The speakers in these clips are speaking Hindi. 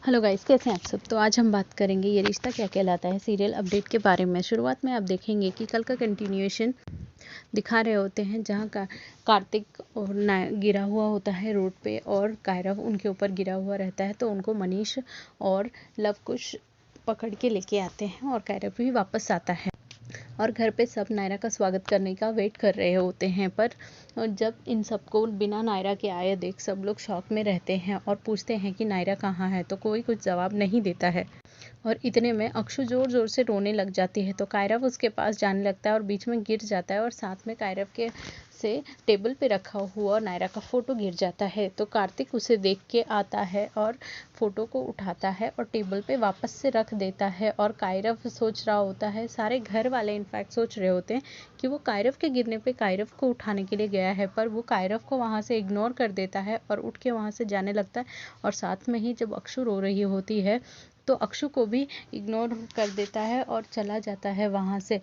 हेलो गाइस, कैसे हैं आप सब। तो आज हम बात करेंगे ये रिश्ता क्या कहलाता है सीरियल अपडेट के बारे में। शुरुआत में आप देखेंगे कि कल का कंटिन्यूएशन दिखा रहे होते हैं, जहां का कार्तिक और गिरा हुआ होता है रोड पे और कायरव उनके ऊपर गिरा हुआ रहता है। तो उनको मनीष और लव कुश पकड़ के लेके आते हैं और कायरव भी वापस आता है और घर पे सब नायरा का स्वागत करने का वेट कर रहे होते हैं। पर जब इन सबको बिना नायरा के आए देख सब लोग शॉक में रहते हैं और पूछते हैं कि नायरा कहाँ है, तो कोई कुछ जवाब नहीं देता है। और इतने में अक्षु जोर जोर से रोने लग जाती है, तो कायरव उसके पास जाने लगता है और बीच में गिर जाता है और साथ में कायरव के से टेबल पे रखा हुआ नायरा का फोटो गिर जाता है। तो कार्तिक उसे देख के आता है और फोटो को उठाता है और टेबल पे वापस से रख देता है। और कायरव सोच रहा होता है, सारे घर वाले इनफैक्ट सोच रहे होते हैं कि वो कायरव के गिरने पे कायरव को उठाने के लिए गया है, पर वो कायरव को वहाँ से इग्नोर कर देता है और उठ के वहाँ से जाने लगता है। और साथ में ही जब अक्षु रो रही होती है तो अक्षु को भी इग्नोर कर देता है और चला जाता है वहाँ से।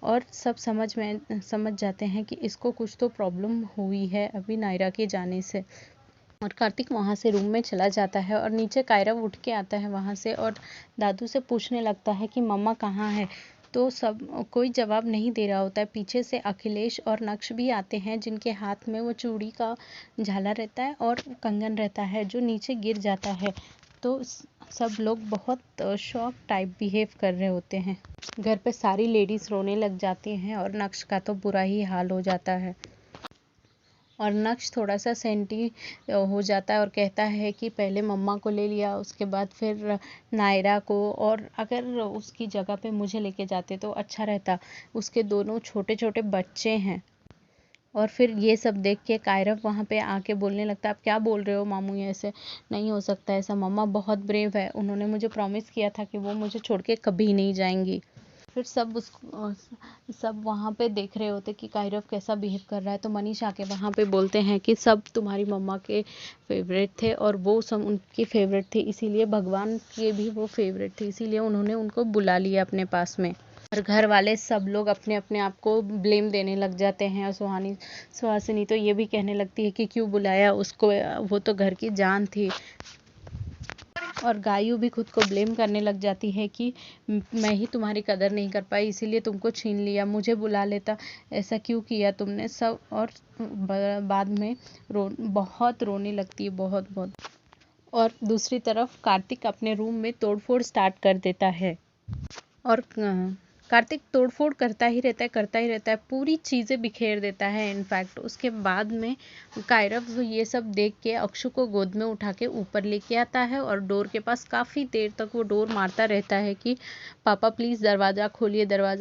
और सब समझ जाते हैं कि इसको कुछ तो प्रॉब्लम हुई है अभी नायरा के जाने से। और कार्तिक वहाँ से रूम में चला जाता है और नीचे कायरव उठ के आता है वहाँ से और दादू से पूछने लगता है कि मम्मा कहाँ है। तो सब कोई जवाब नहीं दे रहा होता है। पीछे से अखिलेश और नक्श भी आते हैं, जिनके हाथ में वो चूड़ी का झाला रहता है और कंगन रहता है जो नीचे गिर जाता है। तो सब लोग बहुत शॉक टाइप बिहेव कर रहे होते हैं। घर पे सारी लेडीज रोने लग जाती हैं और नक्श का तो बुरा ही हाल हो जाता है। और नक्श थोड़ा सा सेंटी हो जाता है और कहता है कि पहले मम्मा को ले लिया, उसके बाद फिर नायरा को, और अगर उसकी जगह पे मुझे लेके जाते तो अच्छा रहता। उसके दोनों छोटे छोटे बच्चे हैं। और फिर ये सब देख के कायरव वहाँ पे आके बोलने लगता है, आप क्या बोल रहे हो मामू, ये ऐसे नहीं हो सकता ऐसा। मम्मा बहुत ब्रेव है, उन्होंने मुझे प्रॉमिस किया था कि वो मुझे छोड़ के कभी नहीं जाएंगी। फिर सब वहाँ पे देख रहे होते कि कायरव कैसा बिहेव कर रहा है। तो मनीष आके वहाँ पे बोलते हैं कि सब तुम्हारी मम्मा के फेवरेट थे और वो सब उनकी फेवरेट थी, इसीलिए भगवान के भी वो फेवरेट थे, इसीलिए उन्होंने उनको बुला लिया अपने पास में। और घर वाले सब लोग अपने अपने आप को ब्लेम देने लग जाते हैं। और सुहासिनी तो ये भी कहने लगती है कि क्यों बुलाया उसको, वो तो घर की जान थी। और गायू भी खुद को ब्लेम करने लग जाती है कि मैं ही तुम्हारी कदर नहीं कर पाई, इसीलिए तुमको छीन लिया, मुझे बुला लेता, ऐसा क्यों किया तुमने सब। और बाद में बहुत रोने लगती है, बहुत बहुत। और दूसरी तरफ कार्तिक अपने रूम में तोड़फोड़ स्टार्ट कर देता है। और कार्तिक तोड़फोड़ करता ही रहता है, पूरी चीज़ें बिखेर देता है। इनफैक्ट उसके बाद में कायरव ये सब देख के अक्षु को गोद में उठा के ऊपर लेके आता है और डोर के पास काफ़ी देर तक वो डोर मारता रहता है कि पापा प्लीज़ दरवाज़ा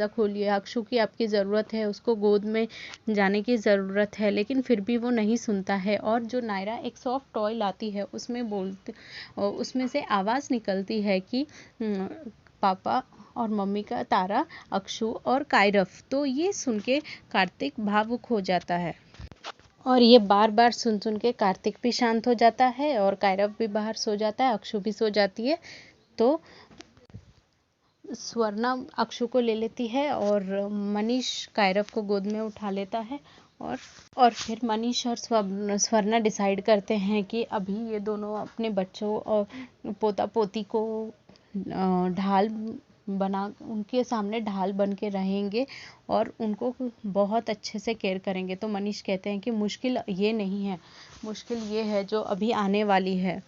खोलिए, अक्षु की आपकी ज़रूरत है, उसको गोद में जाने की ज़रूरत है। लेकिन फिर भी वो नहीं सुनता है। और जो नायरा एक सॉफ्ट टॉय लाती है उसमें से आवाज़ निकलती है कि पापा और मम्मी का तारा, अक्षु और कायरव। तो ये सुन के कार्तिक भावुक हो जाता है। और ये बार बार सुन सुन के कार्तिक भी शांत हो जाता है और कायरव भी बाहर सो जाता है, अक्षु भी सो जाती है। तो स्वर्णा अक्षु को ले लेती है और मनीष कायरव को गोद में उठा लेता है। और फिर मनीष और स्वर्णा डिसाइड करते हैं कि अभी ये दोनों अपने बच्चों और पोता पोती को ढाल बना उनके सामने ढाल बन के रहेंगे और उनको बहुत अच्छे से केयर करेंगे। तो मनीष कहते हैं कि मुश्किल ये नहीं है, मुश्किल ये है जो अभी आने वाली है।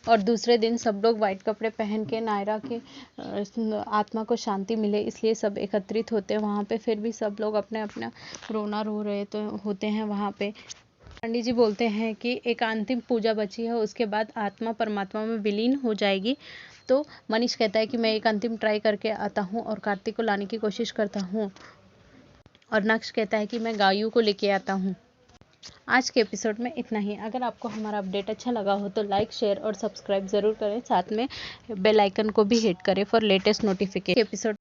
और दूसरे दिन सब लोग वाइट कपड़े पहन के नायरा के आत्मा को शांति मिले इसलिए सब एकत्रित होते हैं वहाँ पे। फिर भी सब लोग अपने अपना रोना रो रहे तो होते हैं वहाँ पे। पंडित जी बोलते हैं कि एक अंतिम पूजा बची है, उसके बाद आत्मा परमात्मा में विलीन हो जाएगी। तो मनीष कहता है कि मैं एक अंतिम ट्राई करके आता हूँ और कार्तिक को लाने की कोशिश करता हूँ। और नक्श कहता है कि मैं गायू को लेके आता हूँ। आज के एपिसोड में इतना ही। अगर आपको हमारा अपडेट अच्छा लगा हो तो लाइक, शेयर और सब्सक्राइब ज़रूर करें, साथ में बेल आइकन को भी हिट करें फॉर लेटेस्ट नोटिफिकेशन। एपिसोड